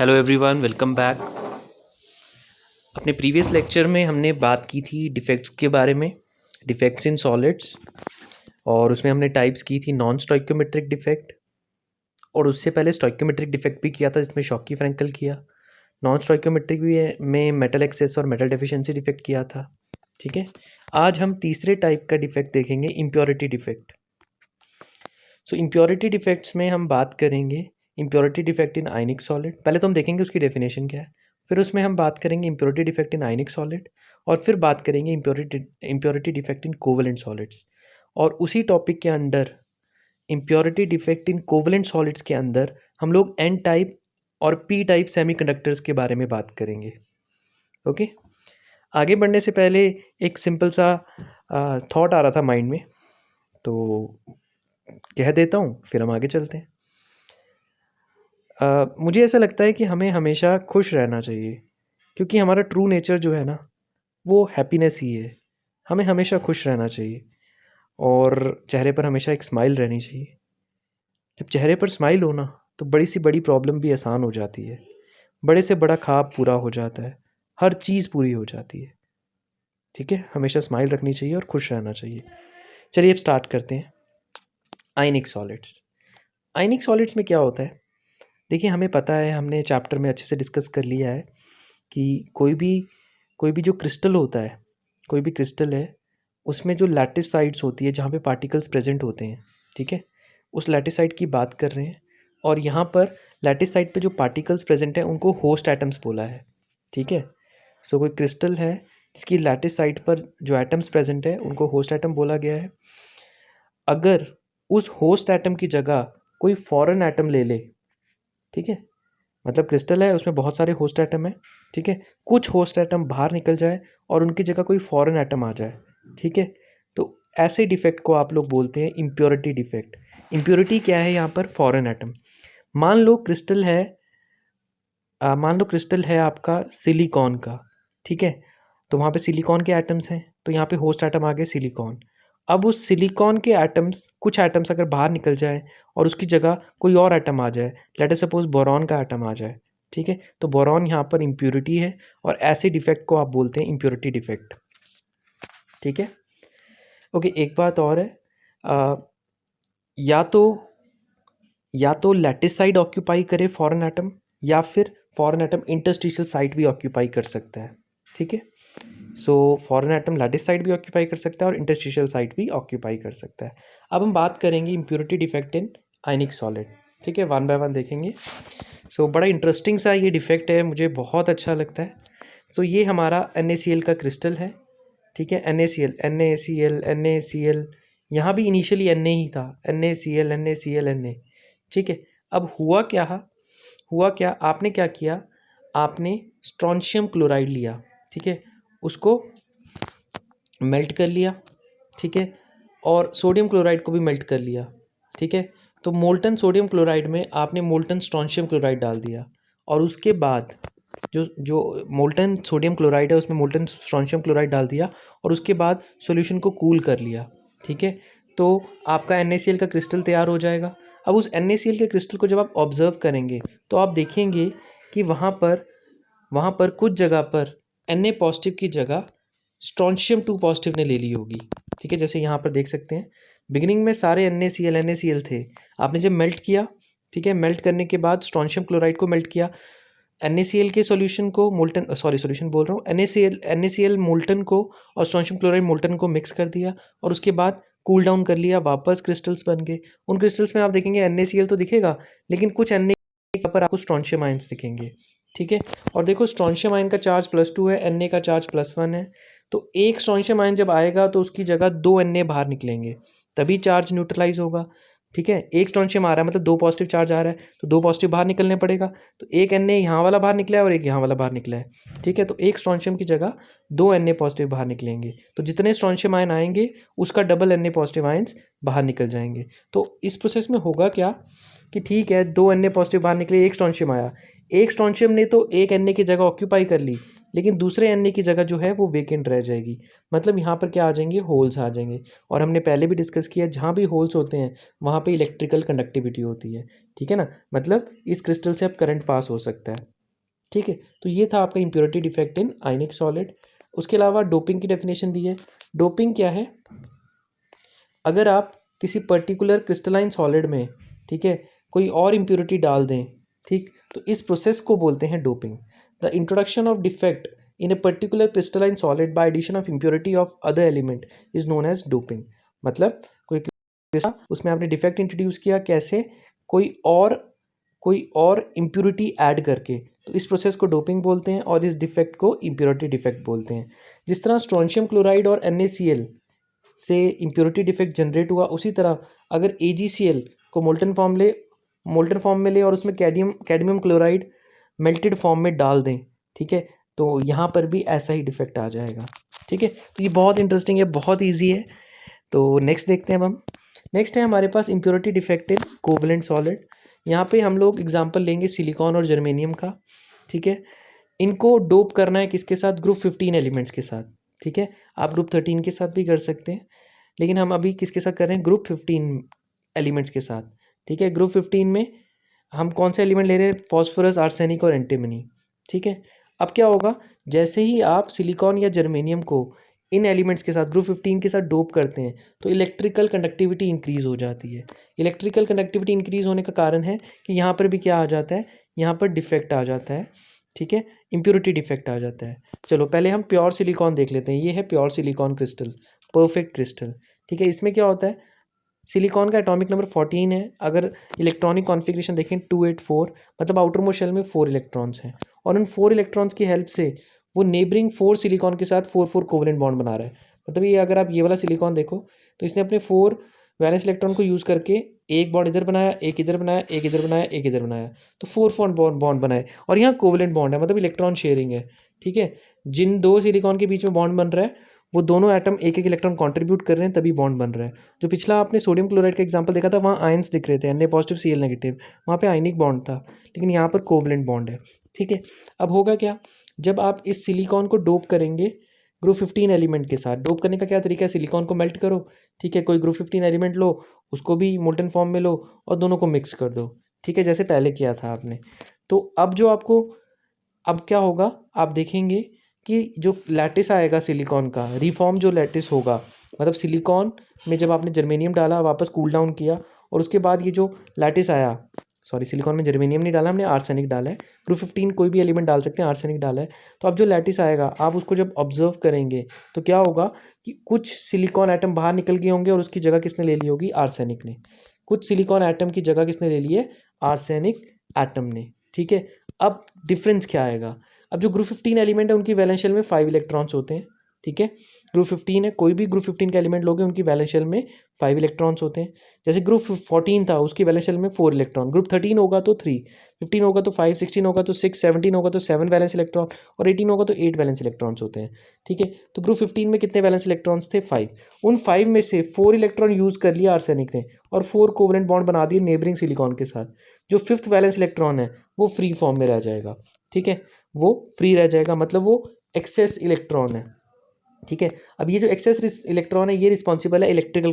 Hello everyone, welcome back. अपने previous lecture में हमने बात की थी डिफेक्ट्स के बारे में, डिफेक्ट्स इन सॉलिड्स, और उसमें हमने टाइप्स की थी नॉन स्टोइक्योमेट्रिक डिफेक्ट, और उससे पहले स्टोइक्योमेट्रिक डिफेक्ट भी किया था जिसमें शॉकी फ्रैंकल किया। नॉन स्टोइक्योमेट्रिक भी में मेटल एक्सेस और मेटल डेफिशिएंसी डिफेक्ट किया था। ठीक है, आज हम तीसरे टाइप का डिफेक्ट देखेंगे, इम्प्योरिटी डिफेक्ट। सो इम्प्योरिटी डिफेक्ट्स में हम बात करेंगे इम्प्योरिटी डिफेक्ट इन आयनिक सॉलिड। पहले तो हम देखेंगे उसकी डेफिनेशन क्या है, फिर उसमें हम बात करेंगे इम्प्योरिटी डिफेक्ट इन आयनिक सॉलिड, और फिर बात करेंगे इम्प्योरिटी डिफेक्ट इन कोवेलेंट सॉलिड्स। और उसी टॉपिक के अंडर इम्प्योरिटी डिफेक्ट इन कोवेलेंट सॉलिड्स के अंदर हम लोग एन टाइप और पी टाइप सेमीकंडक्टर्स के बारे में बात करेंगे। ओके, आगे बढ़ने से पहले एक सिंपल सा थॉट आ रहा था माइंड में, तो कह देता हूँ फिर हम आगे चलते हैं। मुझे ऐसा लगता है कि हमें हमेशा खुश रहना चाहिए, क्योंकि हमारा ट्रू नेचर जो है ना, वो हैप्पीनेस ही है। हमें हमेशा खुश रहना चाहिए और चेहरे पर हमेशा एक स्माइल रहनी चाहिए। जब चेहरे पर स्माइल हो ना, तो बड़ी सी बड़ी प्रॉब्लम भी आसान हो जाती है, बड़े से बड़ा ख्वाब पूरा हो जाता है, हर चीज़ पूरी हो जाती है। ठीक है, हमेशा स्माइल रखनी चाहिए और खुश रहना चाहिए। चलिए अब स्टार्ट करते हैं। आयनिक सॉलिड्स। आयनिक सॉलिड्स में क्या होता है, देखिए हमें पता है, हमने चैप्टर में अच्छे से डिस्कस कर लिया है कि कोई भी जो क्रिस्टल होता है, कोई भी क्रिस्टल है, उसमें जो लैटिस साइड्स होती है जहाँ पे पार्टिकल्स प्रेजेंट होते हैं, ठीक है, उस लैटिस साइड की बात कर रहे हैं। और यहाँ पर लैटिस साइड पे जो पार्टिकल्स प्रेजेंट हैं उनको होस्ट एटम्स बोला है। ठीक है, सो कोई क्रिस्टल है जिसकी लैटिस साइड पर जो एटम्स प्रेजेंट है उनको होस्ट एटम बोला गया है। अगर उस होस्ट एटम की जगह कोई फॉरेन एटम ले ले, ठीक है, मतलब क्रिस्टल है उसमें बहुत सारे होस्ट एटम है, ठीक है, कुछ होस्ट एटम बाहर निकल जाए और उनकी जगह कोई फॉरेन एटम आ जाए, ठीक है, तो ऐसे डिफेक्ट को आप लोग बोलते हैं इम्प्योरिटी डिफेक्ट। इम्प्योरिटी क्या है यहाँ पर, फॉरेन एटम। मान लो क्रिस्टल है, मान लो क्रिस्टल है आपका सिलिकॉन का, ठीक है, तो वहाँ पे सिलिकॉन के एटम्स हैं, तो यहाँ पे होस्ट एटम आ गए सिलिकॉन। अब उस सिलिकॉन के एटम्स, कुछ एटम्स अगर बाहर निकल जाए और उसकी जगह कोई और एटम आ जाए, लेट अस सपोज बोरॉन का एटम आ जाए, ठीक है, तो बोरॉन यहाँ पर इम्प्योरिटी है और ऐसे डिफेक्ट को आप बोलते हैं इम्प्योरिटी डिफेक्ट। ठीक है, ओके, एक बात और है, आ, या तो लैटिस साइड ऑक्यूपाई करे फॉरेन एटम, या फिर फॉरेन एटम इंटरस्टिशियल साइड भी ऑक्यूपाई कर सकता है। ठीक है, so foreign atom lattice side भी ऑक्यूपाई कर सकता है और इंटरस्टिशियल साइड भी ऑक्यूपाई कर सकता है। अब हम बात करेंगे इम्प्योरिटी डिफेक्ट इन आयनिक सॉलिड। ठीक है, वन बाय वन देखेंगे। सो बड़ा इंटरेस्टिंग सा ये डिफेक्ट है, मुझे बहुत अच्छा लगता है। सो ये हमारा NaCl का क्रिस्टल है, ठीक है, NaCl, यहाँ भी इनिशियली Na ही था, NaCl, ठीक है। अब हुआ क्या, आपने क्या किया, आपने स्ट्रोंशियम क्लोराइड लिया, ठीक है, उसको मेल्ट कर लिया, ठीक है, और सोडियम क्लोराइड को भी मेल्ट कर लिया, ठीक है, तो मोल्टन सोडियम क्लोराइड में आपने मोल्टन स्ट्रोंशियम क्लोराइड डाल दिया, और उसके बाद जो जो मोल्टन सोडियम क्लोराइड है उसमें मोल्टन स्ट्रोंशियम क्लोराइड डाल दिया, और उसके बाद सॉल्यूशन को कूल कर लिया, ठीक है, तो आपका NaCl का क्रिस्टल तैयार हो जाएगा। अब उस NaCl के क्रिस्टल को जब आप ऑब्जर्व करेंगे तो आप देखेंगे कि वहाँ पर कुछ जगह पर Na पॉजिटिव की जगह स्ट्रोंशियम 2 पॉजिटिव ने ले ली होगी। ठीक है, जैसे यहाँ पर देख सकते हैं, बिगिनिंग में सारे NaCl थे, आपने जब मेल्ट किया, ठीक है, मेल्ट करने के बाद स्ट्रोंशियम क्लोराइड को मेल्ट किया, NaCl के सॉल्यूशन को मोल्टन, सॉल्यूशन बोल रहा हूँ, NaCl मोल्टन को और स्ट्रोंशियम क्लोराइड मोल्टन को मिक्स कर दिया, और उसके बाद कूल डाउन कर लिया, वापस क्रिस्टल्स बन गए। उन क्रिस्टल्स में आप देखेंगे NaCl तो दिखेगा, लेकिन कुछ Na पर आपको स्ट्रोंशियम आयंस दिखेंगे। ठीक है, और देखो स्ट्रोंशियम आयन का चार्ज +2 है, Na का चार्ज +1 है, तो एक स्ट्रोंशियम आयन जब आएगा तो उसकी जगह 2 Na बाहर निकलेंगे, तभी चार्ज न्यूट्रलाइज होगा। ठीक है, एक स्ट्रोंशियम आ रहा है मतलब 2 पॉजिटिव चार्ज आ रहा है, तो 2 पॉजिटिव बाहर निकलने पड़ेगा, तो एक Na यहाँ वाला बाहर निकला है और एक यहाँ वाला बाहर निकला है। ठीक है, तो एक स्ट्रोंशियम की जगह 2 Na पॉजिटिव बाहर निकलेंगे, तो जितने स्ट्रोंशियम आयन आएंगे उसका डबल Na पॉजिटिव आयंस बाहर निकल जाएंगे। तो इस प्रोसेस में होगा क्या कि ठीक है, 2 Na पॉजिटिव बाहर निकले, एक स्ट्रोंशियम आया, एक स्ट्रोंशियम ने तो एक Na की जगह ऑक्यूपाई कर ली, लेकिन दूसरे Na की जगह जो है वो वेकेंट रह जाएगी। मतलब यहाँ पर क्या आ जाएंगे, होल्स आ जाएंगे। और हमने पहले भी डिस्कस किया, जहाँ भी होल्स होते हैं वहाँ पे इलेक्ट्रिकल कंडक्टिविटी होती है, ठीक है ना। मतलब इस क्रिस्टल से अब करंट पास हो सकता है, ठीक है। तो ये था आपका इम्प्योरिटी डिफेक्ट इन आयनिक सॉलिड। उसके अलावा डोपिंग की डेफिनेशन दी है। डोपिंग क्या है, अगर आप किसी पर्टिकुलर क्रिस्टलाइन सॉलिड में, ठीक है, कोई और इम्प्योरिटी डाल दें, ठीक, तो इस प्रोसेस को बोलते हैं doping. The introduction of defect in a particular crystalline solid by addition of impurity of other element is known as doping. मतलब कोई उसमें आपने डिफेक्ट इंट्रोड्यूस किया, कैसे, कोई और इम्प्योरिटी ऐड करके, तो इस प्रोसेस को डोपिंग बोलते हैं और इस डिफेक्ट को इम्प्योरिटी डिफेक्ट बोलते हैं। जिस तरह स्ट्रोंशियम क्लोराइड और NaCl से इम्प्योरिटी डिफेक्ट जनरेट हुआ, उसी तरह अगर AgCl को मोल्टन फॉर्म में ले और उसमें कैडमियम क्लोराइड मेल्टेड फॉर्म में डाल दें, ठीक है, तो यहाँ पर भी ऐसा ही डिफेक्ट आ जाएगा, ठीक है। तो ये बहुत इंटरेस्टिंग है, बहुत ईजी है। तो नेक्स्ट देखते हैं अब हम। नेक्स्ट है हमारे पास impurity defect in covalent solid. यहाँ पे हम लोग एग्जांपल लेंगे सिलिकॉन और जर्मेनियम का, ठीक है। इनको डोप करना है किसके साथ, ग्रुप 15 एलिमेंट्स के साथ, ठीक है। आप ग्रुप 13 के साथ भी कर सकते हैं, लेकिन हम अभी किसके साथ कर रहे हैं, ग्रुप 15 एलिमेंट्स के साथ, ठीक है। ग्रुप 15 में हम कौन से एलिमेंट ले रहे हैं, फॉस्फोरस, आर्सेनिक और एंटीमनी, ठीक है। अब क्या होगा, जैसे ही आप सिलिकॉन या जर्मेनियम को इन एलिमेंट्स के साथ ग्रुप 15 के साथ डोप करते हैं तो इलेक्ट्रिकल कंडक्टिविटी इंक्रीज़ हो जाती है। इलेक्ट्रिकल कंडक्टिविटी इंक्रीज़ होने का कारण है कि यहाँ पर भी क्या आ जाता है, यहाँ पर डिफेक्ट आ जाता है, ठीक है, इम्प्योरिटी डिफेक्ट आ जाता है। चलो पहले हम प्योर सिलिकॉन देख लेते हैं। ये है pure silicon crystal, perfect crystal, ठीक है। इसमें क्या होता है, सिलिकॉन का एटॉमिक नंबर 14 है। अगर इलेक्ट्रॉनिक कॉन्फ़िगरेशन देखें 284, मतलब आउटर मोस्ट शेल में 4 इलेक्ट्रॉन्स हैं और उन 4 इलेक्ट्रॉन्स की हेल्प से वो नेबरिंग 4 सिलिकॉन के साथ 4 कोवेलेंट बॉन्ड बना रहा है। मतलब ये अगर आप ये वाला सिलिकॉन देखो तो इसने अपने 4 वैलेंस इलेक्ट्रॉन को यूज़ करके एक बॉन्ड इधर बनाया, एक इधर बनाया, एक इधर बनाया, एक इधर बनाया, तो 4 बॉन्ड बनाए और यहाँ कोवेलेंट बॉन्ड है, मतलब इलेक्ट्रॉन शेयरिंग है, ठीक है। जिन दो सिलिकॉन के बीच में बॉन्ड बन रहा है वो दोनों एटम एक एक इलेक्ट्रॉन कंट्रीब्यूट कर रहे हैं, तभी बॉन्ड बन रहा है। जो पिछला आपने सोडियम क्लोराइड का एग्जांपल देखा था, वहाँ आयंस दिख रहे थे, Na पॉजिटिव Cl नेगेटिव, वहाँ पे आयनिक बॉन्ड था, लेकिन यहाँ पर कोवलेंट बॉन्ड है, ठीक है। अब होगा क्या, जब आप इस सिलिकॉन को डोप करेंगे ग्रुप 15 एलिमेंट के साथ, डोप करने का क्या तरीका है, सिलिकॉन को मेल्ट करो, ठीक है, कोई ग्रुप 15 एलिमेंट लो, उसको भी मोल्टन फॉर्म में लो और दोनों को मिक्स कर दो, ठीक है, जैसे पहले किया था आपने। तो अब जो आपको, अब क्या होगा, आप देखेंगे कि जो लैटिस आएगा सिलिकॉन का, रिफॉर्म जो लैटिस होगा, मतलब सिलिकॉन में जब आपने जर्मेनियम डाला, वापस कूल डाउन किया और उसके बाद ये जो लैटिस आया, सॉरी सिलिकॉन में जर्मेनियम नहीं डाला हमने, आर्सेनिक डाला है। ग्रुप 15 कोई भी एलिमेंट डाल सकते हैं, आर्सेनिक डाला है। तो अब जो लैटिस आएगा, आप उसको जब ऑब्जर्व करेंगे तो क्या होगा कि कुछ सिलिकॉन एटम बाहर निकल गए होंगे और उसकी जगह किसने ले ली होगी, आर्सेनिक ने। कुछ सिलिकॉन एटम की जगह किसने ले ली है, आर्सेनिक एटम ने, ठीक है। अब डिफरेंस क्या आएगा, अब जो ग्रुप 15 एलिमेंट है उनकी वैलेंस शेल में 5 इलेक्ट्रॉन्स होते हैं, ठीक है। ग्रुप 15 है, कोई भी ग्रुप 15 का एलिमेंट लोगे उनकी वैलेंस शेल में 5 इलेक्ट्रॉन्स होते हैं। जैसे ग्रुप 14 था, उसकी वैलेंस शेल में 4 इलेक्ट्रॉन, ग्रुप 13 होगा तो 3, 15 होगा तो 5, 16 होगा तो 6, 17 होगा तो 7 वैलेंस इलेक्ट्रॉन और 18 होगा तो 8 वैलेंस इलेक्ट्रॉन्स होते हैं, ठीक है। तो ग्रुप 15 में कितने वैलेंस इलेक्ट्रॉन्स थे, 5। उन 5 में से 4 इलेक्ट्रॉन यूज़ कर लिया आर्सेनिक ने और 4 कोवेलेंट बॉन्ड बना दिए नेबरिंग सिलिकॉन के साथ। जो 5th वैलेंस इलेक्ट्रॉन है वो फ्री फॉर्म में रह जाएगा, ठीक है, वो फ्री रह जाएगा, मतलब वो एक्सेस इलेक्ट्रॉन है, ठीक है। अब ये जो एक्सेस इलेक्ट्रॉन है ये रिस्पॉन्सिबल है इलेक्ट्रिकल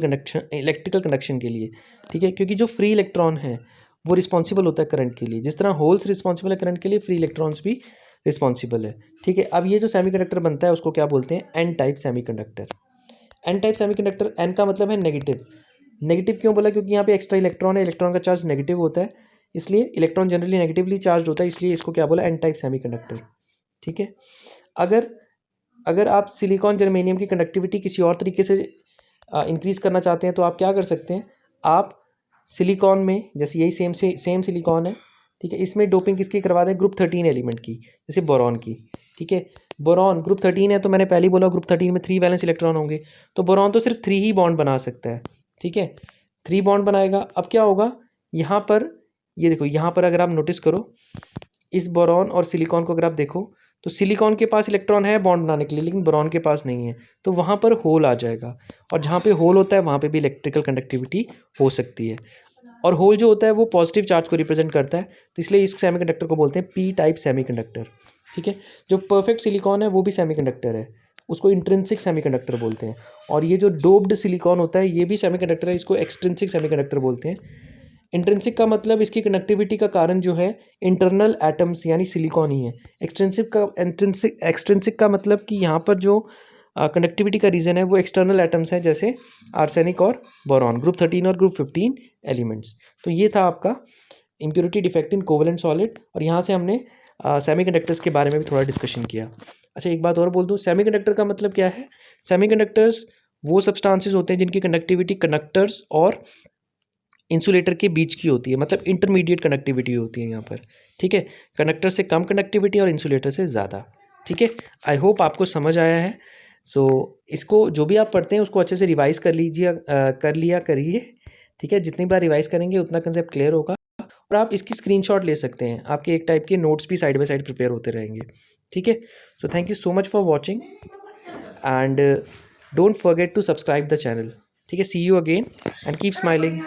कंडक्शन के लिए, ठीक है, क्योंकि जो फ्री इलेक्ट्रॉन है वो रिस्पॉन्सिबल होता है करंट के लिए। जिस तरह होल्स रिस्पॉन्सिबल है करंट के लिए, फ्री इलेक्ट्रॉन्स भी रिस्पॉन्सिबल है, ठीक है। अब ये जो सेमीकंडक्टर बनता है उसको क्या बोलते हैं, N type semiconductor. N type semiconductor, N का मतलब है नेगेटिव। नेगेटिव क्यों बोला, क्योंकि यहाँ पे एक्स्ट्रा इलेक्ट्रॉन है, इलेक्ट्रॉन का चार्ज नेगेटिव होता है, इसलिए इलेक्ट्रॉन जनरली नेगेटिवली चार्ज होता है, इसलिए इसको क्या बोला, एन टाइप सेमीकंडक्टर, ठीक है। अगर अगर आप सिलिकॉन जर्मेनियम की कंडक्टिविटी किसी और तरीके से इंक्रीज़ करना चाहते हैं तो आप क्या कर सकते हैं, आप सिलिकॉन में, जैसे यही सेम सिलिकॉन है, ठीक है, इसमें डोपिंग किसकी करवा दें, ग्रुप 13 एलिमेंट की, जैसे बोरॉन की, ठीक है। बोरॉन ग्रुप 13 है तो मैंने पहले ही बोला ग्रुप 13 में 3 वैलेंस इलेक्ट्रॉन होंगे, तो बोरॉन तो सिर्फ 3 ही बॉन्ड बना सकता है, ठीक है, 3 बॉन्ड बनाएगा। अब क्या होगा, यहाँ पर ये देखो, यहाँ पर अगर आप नोटिस करो, इस बोरॉन और सिलिकॉन को अगर आप देखो तो सिलिकॉन के पास इलेक्ट्रॉन है बॉन्ड बनाने के लिए, लेकिन बोरॉन के पास नहीं है, तो वहाँ पर होल आ जाएगा और जहाँ पे होल होता है वहाँ पे भी इलेक्ट्रिकल कंडक्टिविटी हो सकती है। और होल जो होता है वो पॉजिटिव चार्ज को रिप्रेजेंट करता है, तो इसलिए इस सेमीकंडक्टर को बोलते हैं पी टाइप सेमीकंडक्टर, ठीक है। जो परफेक्ट सिलिकॉन है वो भी सेमीकंडक्टर है, उसको इंट्रिंसिक सेमीकंडक्टर बोलते हैं। और ये जो डोप्ड सिलिकॉन होता है ये भी सेमीकंडक्टर है, इसको एक्सट्रिंसिक सेमीकंडक्टर बोलते हैं। इंट्रिंसिक का मतलब इसकी कनेक्टिविटी का कारण जो है इंटरनल एटम्स यानी सिलिकॉन ही है। एक्सट्रिंसिक का मतलब कि यहाँ पर जो कनेक्टिविटी का रीज़न है वो एक्सटर्नल एटम्स हैं, जैसे आर्सेनिक और बोरॉन, ग्रुप 13 और ग्रुप 15 एलिमेंट्स। तो ये था आपका इम्प्योरिटी डिफेक्ट इन कोवेलेंट सॉलिड। और यहाँ से हमने सेमीकंडक्टर्स के बारे में भी थोड़ा डिस्कशन किया। अच्छा, एक बात और बोल दूँ, सेमीकंडक्टर का मतलब क्या है? सेमीकंडक्टर्स वो सब्सटेंसेस होते हैं जिनकी कनेक्टिविटी कंडक्टर्स और इंसुलेटर के बीच की होती है, मतलब इंटरमीडिएट कनेक्टिविटी होती है यहाँ पर। ठीक है, कंडक्टर से कम कनेक्टिविटी और इंसुलेटर से ज़्यादा। ठीक है, आई होप आपको समझ आया है। सो इसको जो भी आप पढ़ते हैं उसको अच्छे से रिवाइज़ कर लीजिए, कर लिया करिए। ठीक है, जितनी बार रिवाइज़ करेंगे उतना कंसेप्ट क्लियर होगा। और आप इसकी स्क्रीनशॉट ले सकते हैं, आपके एक टाइप के नोट्स भी साइड बाय साइड प्रिपेयर होते रहेंगे। ठीक है, so thank you so much for watching and don't forget to subscribe the channel. ठीक है, see you again and keep smiling.